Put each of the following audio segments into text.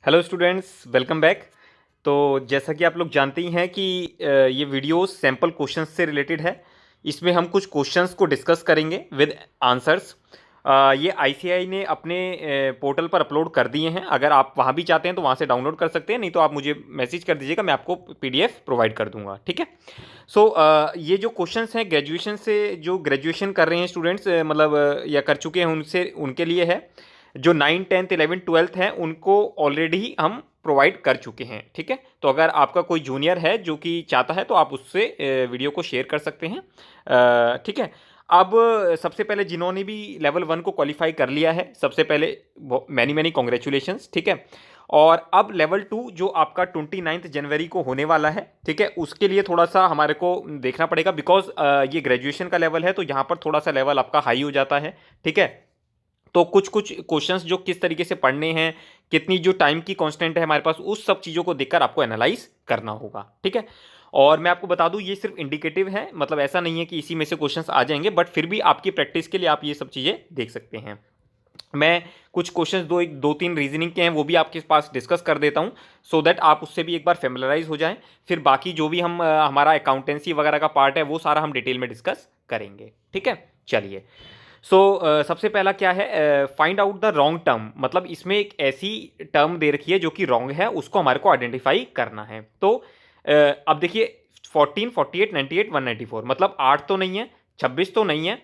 Hello students, welcome back. तो जैसा कि आप लोग जानते ही हैं कि ये वीडियो सैम्पल क्वेश्चंस से रिलेटेड है। इसमें हम कुछ क्वेश्चंस को डिस्कस करेंगे विद आंसर्स। ये आईसीएआई ने अपने पोर्टल पर अपलोड कर दिए हैं। अगर आप वहाँ भी चाहते हैं तो वहाँ से डाउनलोड कर सकते हैं, नहीं तो आप मुझे मैसेज कर दीजिएगा, मैं आपको पीडीएफ प्रोवाइड कर दूंगा। ठीक है। सो ये जो क्वेश्चंस हैं ग्रेजुएशन से, जो ग्रेजुएशन कर रहे हैं स्टूडेंट्स, मतलब या कर चुके हैं, उनसे उनके लिए है। जो 9, 10, 11, 12 हैं उनको ऑलरेडी हम प्रोवाइड कर चुके हैं। ठीक है। तो अगर आपका कोई जूनियर है जो कि चाहता है तो आप उससे वीडियो को शेयर कर सकते हैं। ठीक है। अब सबसे पहले जिन्होंने भी लेवल 1 को क्वालिफाई कर लिया है, सबसे पहले मैनी मैनी कॉन्ग्रेचुलेशंस। ठीक है। और अब लेवल 2 जो आपका 29 जनवरी को होने वाला है, ठीक है, उसके लिए थोड़ा सा हमारे को देखना पड़ेगा, बिकॉज ये ग्रेजुएशन का लेवल है तो यहाँ पर थोड़ा सा लेवल आपका हाई हो जाता है। ठीक है। तो कुछ कुछ क्वेश्चंस जो किस तरीके से पढ़ने हैं, कितनी जो टाइम की कांस्टेंट है हमारे पास, उस सब चीज़ों को देखकर आपको एनालाइज करना होगा। ठीक है। और मैं आपको बता दूं ये सिर्फ इंडिकेटिव है, मतलब ऐसा नहीं है कि इसी में से क्वेश्चंस आ जाएंगे, बट फिर भी आपकी प्रैक्टिस के लिए आप ये सब चीज़ें देख सकते हैं। मैं कुछ क्वेश्चंस दो तीन रीजनिंग के हैं वो भी आपके पास डिस्कस कर देता हूं, सो दैट आप उससे भी एक बार फेमिलराइज हो जाएं। फिर बाकी जो भी हम हमारा अकाउंटेंसी वगैरह का पार्ट है वो सारा हम डिटेल में डिस्कस करेंगे। ठीक है। चलिए। सो सबसे पहला क्या है, find out the wrong term. मतलब इसमें एक ऐसी टर्म दे रखी है जो कि रॉन्ग है, उसको हमारे को आइडेंटिफाई करना है। तो अब देखिए 14, 48, 98, 194, मतलब 8 तो नहीं है, 26 तो नहीं है,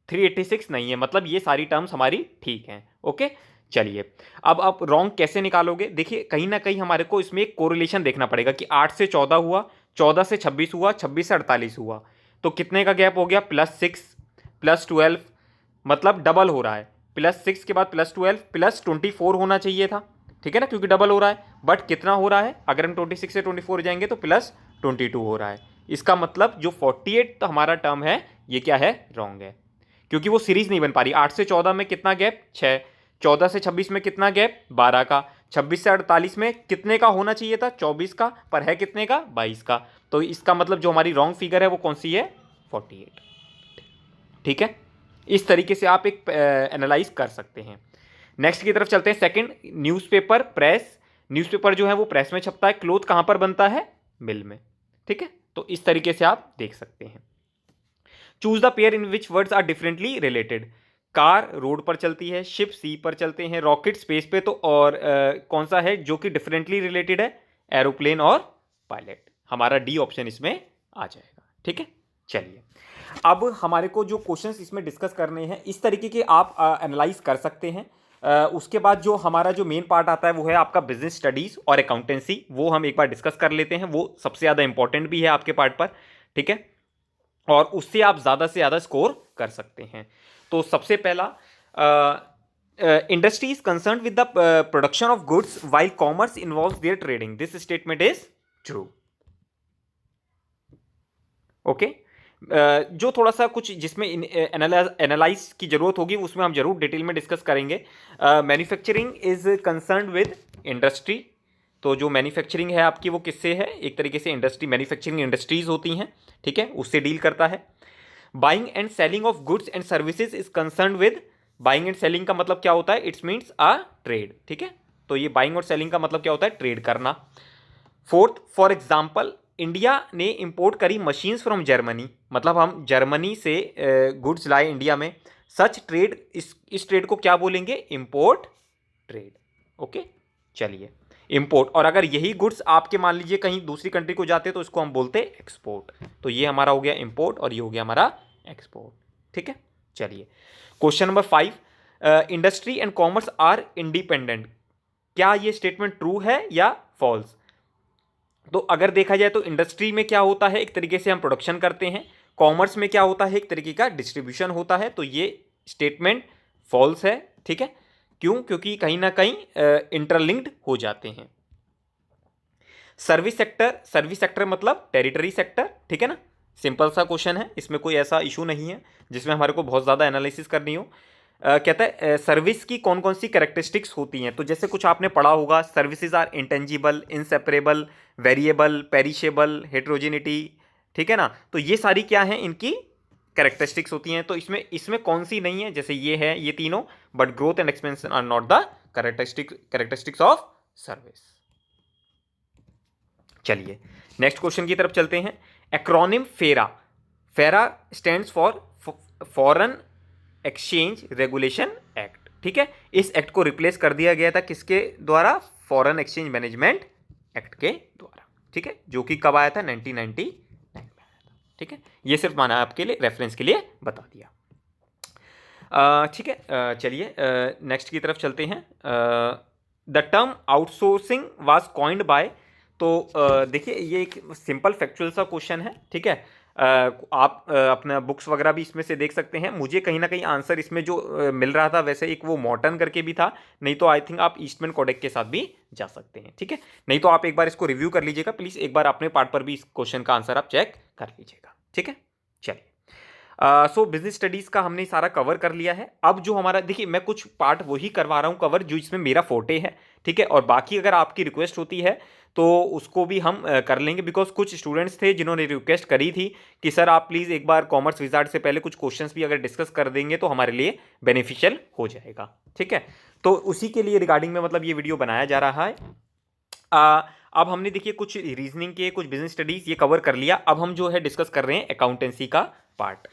386 नहीं है, मतलब ये सारी टर्म्स हमारी ठीक हैं। ओके। चलिए, अब आप रॉन्ग कैसे निकालोगे? देखिए कहीं ना कहीं हमारे को इसमें एक कोरिलेशन देखना पड़ेगा कि 8 से 14 हुआ, 14 से 26 हुआ, 26 से 48 हुआ, तो कितने का गैप हो गया? +6 +12, मतलब डबल हो रहा है। +6 के बाद +12 +24 होना चाहिए था। ठीक है ना, क्योंकि डबल हो रहा है। बट कितना हो रहा है? अगर हम 26 से 24 जाएंगे तो +22 हो रहा है। इसका मतलब जो 48 हमारा टर्म है ये क्या है? रॉन्ग है, क्योंकि वो सीरीज नहीं बन पा रही। 8 से 14 में कितना गैप? 6। 14 से 26 में कितना गैप? 12 का। 26 से 48 में कितने का होना चाहिए था? 24 का, पर है कितने का? 22 का। तो इसका मतलब जो हमारी रॉन्ग फिगर है वो कौन सी है? 48। ठीक है। इस तरीके से आप एक एनालाइज कर सकते हैं। नेक्स्ट की तरफ चलते हैं। Second, newspaper press. न्यूज़पेपर जो है वो प्रेस में छपता है। क्लोथ कहां पर बनता है? मिल में। ठीक है। तो इस तरीके से आप देख सकते हैं। Choose the pair in which words are differently related. Car road पर चलती है, शिप सी पर चलते हैं, रॉकेट स्पेस पे, तो और कौन सा है जो कि डिफरेंटली रिलेटेड है? एरोप्लेन और पायलट। हमारा डी ऑप्शन इसमें आ जाएगा। ठीक है। चलिए, अब हमारे को जो क्वेश्चंस इसमें डिस्कस करने हैं इस तरीके के आप एनालाइज कर सकते हैं। उसके बाद जो हमारा जो मेन पार्ट आता है वो है आपका बिजनेस स्टडीज और अकाउंटेंसी। वो हम एक बार डिस्कस कर लेते हैं, वो सबसे ज़्यादा इंपॉर्टेंट भी है आपके पार्ट पर। ठीक है। और उससे आप ज़्यादा से ज़्यादा स्कोर कर सकते हैं। तो सबसे पहला, industry is concern with the production of goods while commerce involve their trading. This statement is true. Okay. जो थोड़ा सा कुछ जिसमें एनालाइज की जरूरत होगी उसमें हम जरूर डिटेल में डिस्कस करेंगे। Manufacturing is concern with industry. तो जो मैन्युफैक्चरिंग है आपकी वो किससे है? एक तरीके से इंडस्ट्री, मैन्युफैक्चरिंग इंडस्ट्रीज होती हैं, ठीक है, उससे डील करता है। Buying and selling of goods and services is concern with, buying and selling का मतलब क्या होता है? It's means a trade. ठीक है। तो ये बाइंग और सेलिंग का मतलब क्या होता है? ट्रेड करना। फोर्थ, फॉर एग्जाम्पल इंडिया ने इंपोर्ट करी मशीन्स फ्रॉम जर्मनी, मतलब हम जर्मनी से गुड्स लाए इंडिया में। सच ट्रेड, इस ट्रेड को क्या बोलेंगे? Import trade. ओके। चलिए, इंपोर्ट। और अगर यही गुड्स आपके मान लीजिए कहीं दूसरी कंट्री को जाते तो इसको हम बोलते एक्सपोर्ट। तो ये हमारा हो गया इंपोर्ट और ये हो गया हमारा एक्सपोर्ट। ठीक है। चलिए, question number 5, industry and commerce are independent. क्या ये स्टेटमेंट ट्रू है या फॉल्स? तो अगर देखा जाए तो इंडस्ट्री में क्या होता है? एक तरीके से हम प्रोडक्शन करते हैं। कॉमर्स में क्या होता है? एक तरीके का डिस्ट्रीब्यूशन होता है। तो ये स्टेटमेंट फॉल्स है। ठीक है। क्यों? क्योंकि कहीं ना कहीं इंटरलिंक्ड हो जाते हैं। सर्विस सेक्टर, सर्विस सेक्टर मतलब टेरिटरी सेक्टर। ठीक है ना, सिंपल सा क्वेश्चन है, इसमें कोई ऐसा इशू नहीं है जिसमें हमारे को बहुत ज़्यादा एनालिसिस करनी हो। कहता है सर्विस की कौन कौन सी कैरेक्टरिस्टिक्स होती हैं। तो जैसे कुछ आपने पढ़ा होगा, services are intangible, inseparable, variable, perishable, heterogeneity. ठीक है ना, तो ये सारी क्या हैं? इनकी कैरेक्टरिस्टिक्स होती हैं। तो इसमें इसमें कौन सी नहीं है? जैसे ये है, ये तीनों, but growth and expansion are not the characteristics of service. चलिए नेक्स्ट क्वेश्चन की तरफ चलते हैं। Acronym FERA, FERA stands for foreign exchange regulation act, ठीक है। इस एक्ट को रिप्लेस कर दिया गया था किसके द्वारा? फॉरेन एक्सचेंज मैनेजमेंट एक्ट के द्वारा, ठीक है, जो कि कब आया था? 1999 में आया था, ठीक है। ये सिर्फ माना आपके लिए रेफरेंस के लिए बता दिया, ठीक है। चलिए नेक्स्ट की तरफ चलते हैं। The term outsourcing was coined bye, तो देखिए ये एक सिंपल फैक्चुअल सा क्वेश्चन है, ठीक है। आप अपना बुक्स वगैरह भी इसमें से देख सकते हैं। मुझे कहीं ना कहीं आंसर इसमें जो मिल रहा था वैसे एक वो मॉर्टन करके भी था, नहीं तो आई थिंक आप ईस्टमैन कोडेक के साथ भी जा सकते हैं, ठीक है। नहीं तो आप एक बार इसको रिव्यू कर लीजिएगा प्लीज़, एक बार अपने पार्ट पर भी इस क्वेश्चन का आंसर आप चेक कर लीजिएगा, ठीक है। चलिए सो बिजनेस स्टडीज़ का हमने सारा कवर कर लिया है। अब जो हमारा, देखिए मैं कुछ पार्ट वही करवा रहा हूँ कवर जो इसमें मेरा फोटे है, ठीक है, और बाकी अगर आपकी रिक्वेस्ट होती है तो उसको भी हम कर लेंगे, बिकॉज कुछ स्टूडेंट्स थे जिन्होंने रिक्वेस्ट करी थी कि सर आप प्लीज़ एक बार कॉमर्स विजार्ड से पहले कुछ क्वेश्चंस भी अगर डिस्कस कर देंगे तो हमारे लिए बेनिफिशियल हो जाएगा, ठीक है। तो उसी के लिए रिगार्डिंग में मतलब ये वीडियो बनाया जा रहा है। अब हमने देखिए कुछ रीजनिंग के, कुछ बिजनेस स्टडीज़ ये कवर कर लिया। अब हम जो है डिस्कस कर रहे हैं अकाउंटेंसी का पार्ट,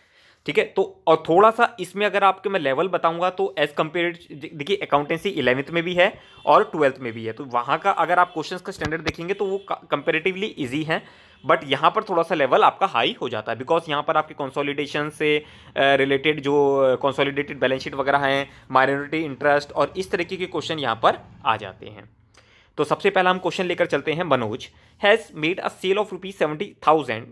ठीक है। तो और थोड़ा सा इसमें अगर आपके मैं लेवल बताऊंगा तो एज कंपेयर, देखिए अकाउंटेंसी 11th में भी है और 12th में भी है, तो वहाँ का अगर आप क्वेश्चंस का स्टैंडर्ड देखेंगे तो वो कंपेरेटिवली इजी है, बट यहाँ पर थोड़ा सा लेवल आपका हाई हो जाता है, बिकॉज यहाँ पर आपके कंसोलिडेशन से रिलेटेड जो कंसोलिडेटेड बैलेंस शीट वगैरह हैं, माइनॉरिटी इंटरेस्ट और इस तरीके के क्वेश्चन यहाँ पर आ जाते हैं। तो सबसे पहला हम क्वेश्चन लेकर चलते हैं। Manoj has made a sale of ₹70,000,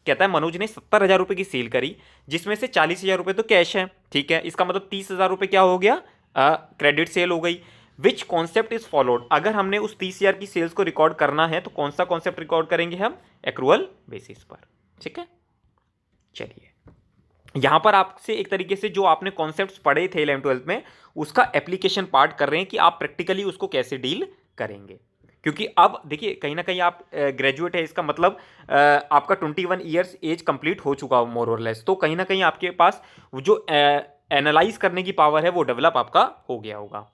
कहता है मनोज ने 70,000 रुपये की सेल करी, जिसमें से 40,000 रुपये तो कैश है, ठीक है। इसका मतलब 30,000 रुपये क्या हो गया? क्रेडिट सेल हो गई। विच कॉन्सेप्ट इज फॉलोड, अगर हमने उस 30,000 की सेल्स को रिकॉर्ड करना है तो कौन सा कॉन्सेप्ट रिकॉर्ड करेंगे हम? एक्रूअल बेसिस पर, ठीक है। चलिए यहां पर आपसे एक तरीके से जो आपने कॉन्सेप्ट्स पढ़े थे 11th-12th में उसका एप्लीकेशन पार्ट कर रहे हैं कि आप प्रैक्टिकली उसको कैसे डील करेंगे, क्योंकि अब देखिए कहीं ना कहीं आप ग्रेजुएट है, इसका मतलब आपका 21 ईयर्स एज कंप्लीट हो चुका हो मोर और लेस, तो कहीं ना कहीं आपके पास वो जो एनालाइज करने की पावर है वो डेवलप आपका हो गया होगा।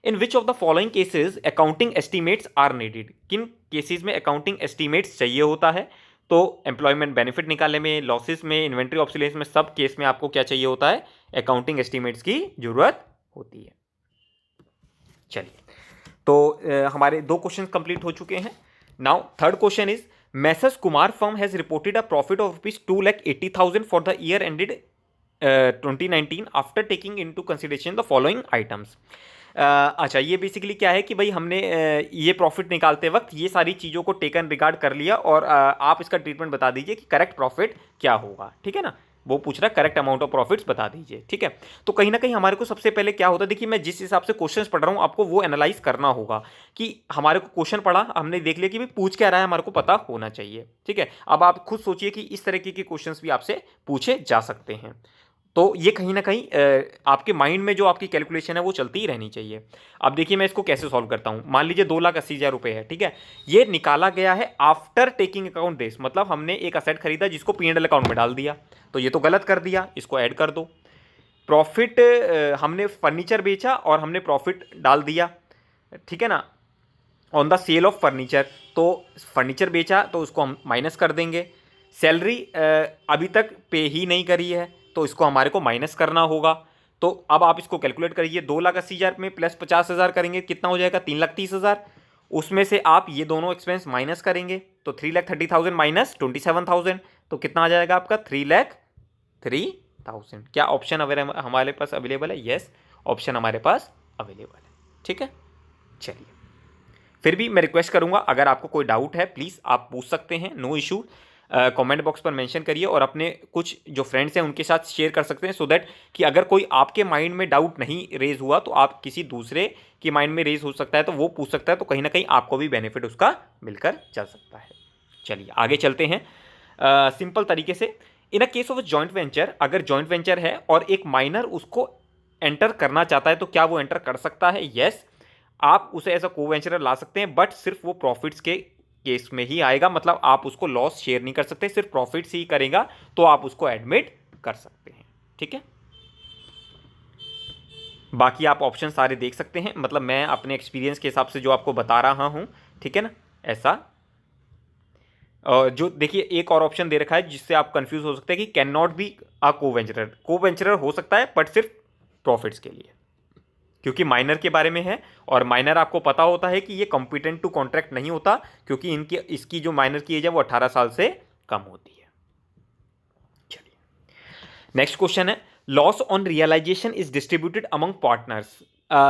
In which of the following cases accounting estimates are needed, किन केसेस में अकाउंटिंग एस्टिमेट्स चाहिए होता है? तो एम्प्लॉयमेंट बेनिफिट निकालने में, लॉसेस में, इन्वेंट्री ऑब्सोलेंस में, सब केस में आपको क्या चाहिए होता है? अकाउंटिंग एस्टिमेट्स की जरूरत होती है। चलिए तो हमारे 2 क्वेश्चन कंप्लीट हो चुके हैं। Now third question is message Kumar firm has reported a profit of ₹2,80,000 for the year ended 2019 after taking into consideration the following items. अच्छा ये बेसिकली क्या है कि भाई हमने ये प्रॉफिट निकालते वक्त ये सारी चीज़ों को टेकन रिगार्ड कर लिया और आप इसका ट्रीटमेंट बता दीजिए कि करेक्ट प्रॉफिट क्या होगा, ठीक है ना। वो पूछ रहा है करेक्ट अमाउंट ऑफ प्रॉफिट्स बता दीजिए, ठीक है। तो कहीं ना कहीं हमारे को सबसे पहले क्या होता है, देखिए मैं जिस हिसाब से क्वेश्चंस पढ़ रहा हूँ आपको वो एनालाइज करना होगा कि हमारे को क्वेश्चन पढ़ा, हमने देख लिया कि भाई पूछ क्या रहा है, हमारे को पता होना चाहिए, ठीक है। अब आप खुद सोचिए कि इस तरीके के क्वेश्चंस भी आपसे पूछे जा सकते हैं, तो ये कहीं ना कहीं आपके माइंड में जो आपकी कैलकुलेशन है वो चलती ही रहनी चाहिए। अब देखिए मैं इसको कैसे सॉल्व करता हूँ। मान लीजिए 2,80,000 रुपये है, ठीक है। ये निकाला गया है आफ्टर टेकिंग अकाउंट दिस, मतलब हमने एक असेट खरीदा जिसको P&L अकाउंट में डाल दिया, तो ये तो गलत कर दिया, इसको ऐड कर दो। प्रॉफिट हमने फर्नीचर बेचा और हमने प्रॉफिट डाल दिया, ठीक है ना, on the sale of furniture, तो फर्नीचर बेचा तो उसको हम माइनस कर देंगे। सैलरी अभी तक पे ही नहीं करी है तो इसको हमारे को माइनस करना होगा। तो अब आप इसको कैलकुलेट करिए, 2,80,000 में प्लस 50,000 करेंगे कितना हो जाएगा? 3,30,000। उसमें से आप ये दोनों एक्सपेंस माइनस करेंगे तो 3,30,000 माइनस 27,000 तो कितना आ जाएगा आपका? 3,03,000। क्या ऑप्शन हमारे पास अवेलेबल है? यस, ऑप्शन हमारे पास अवेलेबल है, ठीक है। चलिए फिर भी मैं रिक्वेस्ट करूंगा अगर आपको कोई डाउट है प्लीज़ आप पूछ सकते हैं, नो इशू। कमेंट बॉक्स पर मेंशन करिए और अपने कुछ जो फ्रेंड्स हैं उनके साथ शेयर कर सकते हैं, सो दैट कि अगर कोई आपके माइंड में डाउट नहीं रेज हुआ तो आप किसी दूसरे के माइंड में रेज हो सकता है तो वो पूछ सकता है, तो कहीं ना कहीं आपको भी बेनिफिट उसका मिलकर चल सकता है। चलिए आगे चलते हैं सिंपल तरीके से। In a case of joint venture, अगर जॉइंट वेंचर है और एक माइनर उसको एंटर करना चाहता है तो क्या वो एंटर कर सकता है? यस, आप उसे एज अ को वेंचरर ला सकते हैं, बट सिर्फ वो प्रॉफिट्स के केस में ही आएगा, मतलब आप उसको लॉस शेयर नहीं कर सकते, सिर्फ प्रॉफिट्स ही करेगा तो आप उसको एडमिट कर सकते हैं, ठीक है। बाकी आप ऑप्शन सारे देख सकते हैं, मतलब मैं अपने एक्सपीरियंस के हिसाब से जो आपको बता रहा हूँ, ठीक है ना, ऐसा। जो देखिए एक और ऑप्शन दे रखा है जिससे आप कंफ्यूज हो सकते हैं कि कैन नॉट बी अ को वेंचरर हो सकता है बट सिर्फ प्रॉफिट्स के लिए, क्योंकि माइनर के बारे में है, और माइनर आपको पता होता है कि ये कॉम्पिटेंट टू कॉन्ट्रैक्ट नहीं होता, क्योंकि इनकी इसकी जो माइनर की एज है वो 18 साल से कम होती है। चलिए नेक्स्ट क्वेश्चन है, loss on realisation is distributed among partners.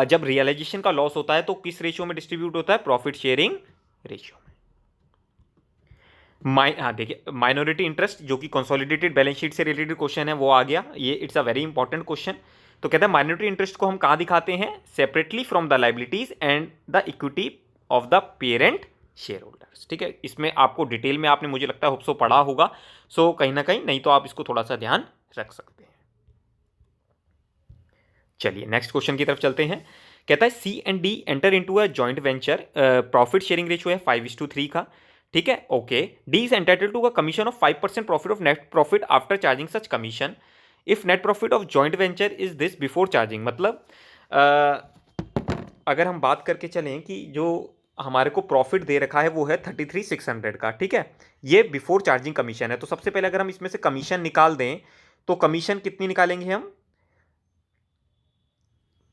जब रियलाइजेशन का लॉस होता है तो किस रेशियो में डिस्ट्रीब्यूट होता है? प्रॉफिट शेयरिंग रेशियो में। हाँ देखिए, माइनॉरिटी इंटरेस्ट जो कि कंसोलिडेटेड बैलेंस शीट से रिलेटेड क्वेश्चन है वो आ गया, ये it's a very important question. तो कहता है माइनॉरिटी इंटरेस्ट को हम कहाँ दिखाते हैं? Separately from the liabilities and the equity of the parent share holders. ठीक है, इसमें आपको डिटेल में आपने मुझे लगता है होप्सो पढ़ा होगा, सो कहीं ना कहीं, नहीं तो आप इसको थोड़ा सा ध्यान रख सकते हैं। चलिए नेक्स्ट क्वेश्चन की तरफ चलते हैं। कहता है C and D enter into a joint venture, profit sharing ratio है 5:3 का। ठीक है, okay. D is entitle to a commission of 5% profit of net profit after charging such commission if net profit of joint venture is this before charging. मतलब अगर हम बात करके चलें कि जो हमारे को प्रॉफिट दे रखा है वो है 33,600 का, ठीक है, ये बिफोर चार्जिंग कमीशन है। तो सबसे पहले अगर हम इसमें से कमीशन निकाल दें तो कमीशन कितनी निकालेंगे हम?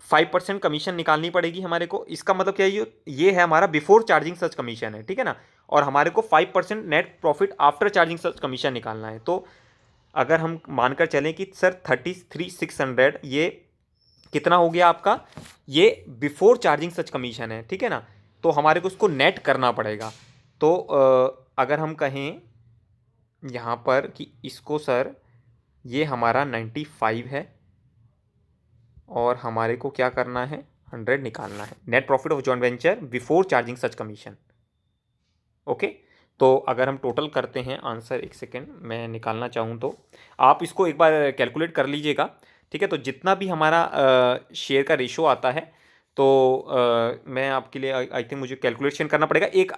5% कमीशन निकालनी पड़ेगी हमारे को। इसका मतलब क्या है? ये है हमारा बिफोर चार्जिंग सच कमीशन है, ठीक है ना, और हमारे को 5% net profit after charging such commission निकालना है। तो अगर हम मानकर चलें कि सर 33,600 ये कितना हो गया आपका? ये बिफोर चार्जिंग सच कमीशन है, ठीक है ना, तो हमारे को इसको नेट करना पड़ेगा। तो अगर हम कहें यहाँ पर कि इसको सर ये हमारा 95 है और हमारे को क्या करना है? 100 निकालना है, net profit of joint venture before charging such commission. Okay, तो अगर हम टोटल करते हैं आंसर, एक सेकेंड मैं निकालना चाहूँ तो आप इसको एक बार कैलकुलेट कर लीजिएगा, ठीक है। तो जितना भी हमारा शेयर का रेशो आता है, तो मैं आपके लिए आई थिंक मुझे कैलकुलेशन करना पड़ेगा। एक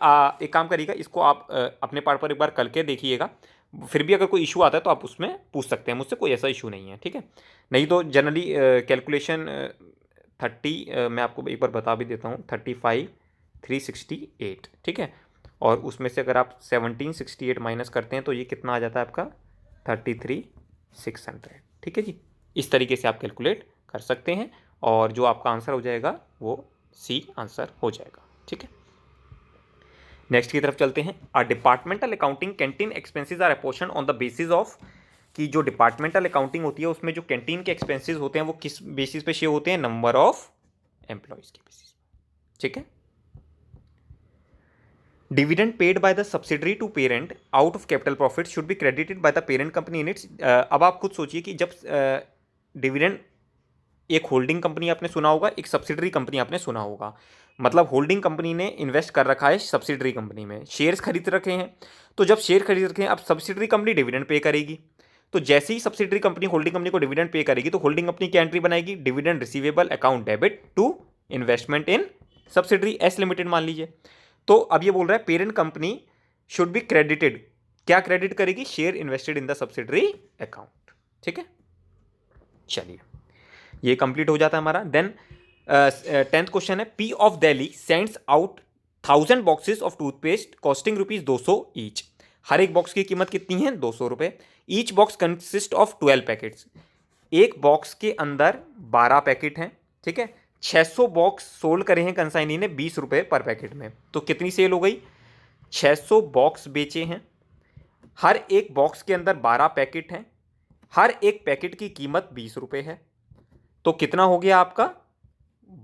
काम करिएगा, इसको आप अपने पार्ट पर एक बार करके देखिएगा, फिर भी अगर कोई इशू आता है तो आप उसमें पूछ सकते हैं मुझसे, कोई ऐसा इशू नहीं है, ठीक है। नहीं तो जनरली कैलकुलेशन 30, मैं आपको एक बार बता भी देता हूँ, 35,368, ठीक है, और उसमें से अगर आप 1768 माइनस करते हैं तो ये कितना आ जाता है आपका? 33,600, ठीक है जी। इस तरीके से आप कैलकुलेट कर सकते हैं और जो आपका आंसर हो जाएगा वो सी आंसर हो जाएगा, ठीक है। नेक्स्ट की तरफ चलते हैं। A departmental accounting canteen expenses are apportion on the basis of, कि जो डिपार्टमेंटल अकाउंटिंग होती है उसमें जो कैंटीन के एक्सपेंसेस होते हैं वो किस बेसिस पे शेयर होते हैं? नंबर ऑफ एम्प्लॉयज के बेसिस, ठीक है। Dividend paid by the subsidiary to parent out of capital profit should be credited by the parent company in its. अब आप खुद सोचिए कि जब डिविडेंड, एक होल्डिंग कंपनी आपने सुना होगा, एक सब्सिडरी कंपनी आपने सुना होगा, मतलब होल्डिंग कंपनी ने इन्वेस्ट कर रखा है सब्सिडरी कंपनी में, शेयर्स खरीद रखे हैं। तो जब शेयर खरीद रखे हैं, अब सब्सिडरी कंपनी डिविडेंड पे करेगी, तो जैसे ही सब्सिडरी कंपनी होल्डिंग कंपनी को डिविडेंड पे करेगी तो होल्डिंग कंपनी क्या एंट्री बनाएगी? Dividend receivable account debit to investment in subsidiary S limited मान लीजिए। तो अब ये बोल रहा है parent company should be credited, क्या क्रेडिट करेगी? Share invested in the subsidiary account, ठीक है। चलिए ये कंप्लीट हो जाता है हमारा। देन 10th क्वेश्चन है, P of Delhi sends out 1000 boxes of toothpaste costing ₹200 each. हर एक बॉक्स की कीमत कितनी है? 200 रुपये। Each box consist of 12 packets, एक बॉक्स के अंदर 12 पैकेट हैं, ठीक है। 600 बॉक्स सोल्ड करे हैं कंसाइनी ने 20 रुपये पर पैकेट में, तो कितनी सेल हो गई? 600 बॉक्स बेचे हैं, हर एक बॉक्स के अंदर 12 पैकेट हैं, हर एक पैकेट की कीमत 20 रुपये है, तो कितना हो गया आपका?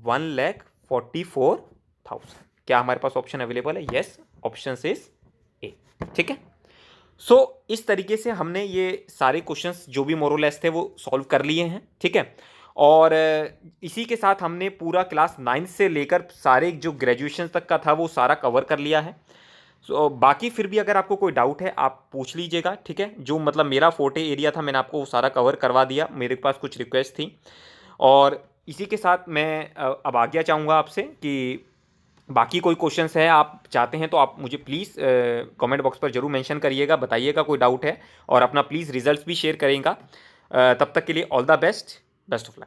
1,44,000। क्या हमारे पास ऑप्शन अवेलेबल है? यस, ऑप्शन इज ए, ठीक है। सो इस तरीके से हमने ये सारे क्वेश्चंस जो भी मोरलेस थे वो सॉल्व कर लिए हैं, ठीक है। और इसी के साथ हमने पूरा क्लास 9 से लेकर सारे जो ग्रेजुएशन तक का था वो सारा कवर कर लिया है। सो बाकी फिर भी अगर आपको कोई डाउट है आप पूछ लीजिएगा, ठीक है। जो मतलब मेरा फोर्टे एरिया था मैंने आपको वो सारा कवर करवा दिया, मेरे पास कुछ रिक्वेस्ट थी। और इसी के साथ मैं अब आज्ञा चाहूँगा आपसे कि बाकी कोई क्वेश्चंस है आप चाहते हैं तो आप मुझे प्लीज़ कमेंट बॉक्स पर जरूर मेंशन करिएगा, बताइएगा कोई डाउट है, और अपना प्लीज़ रिजल्ट्स भी शेयर करेगा। तब तक के लिए all the best, best of luck.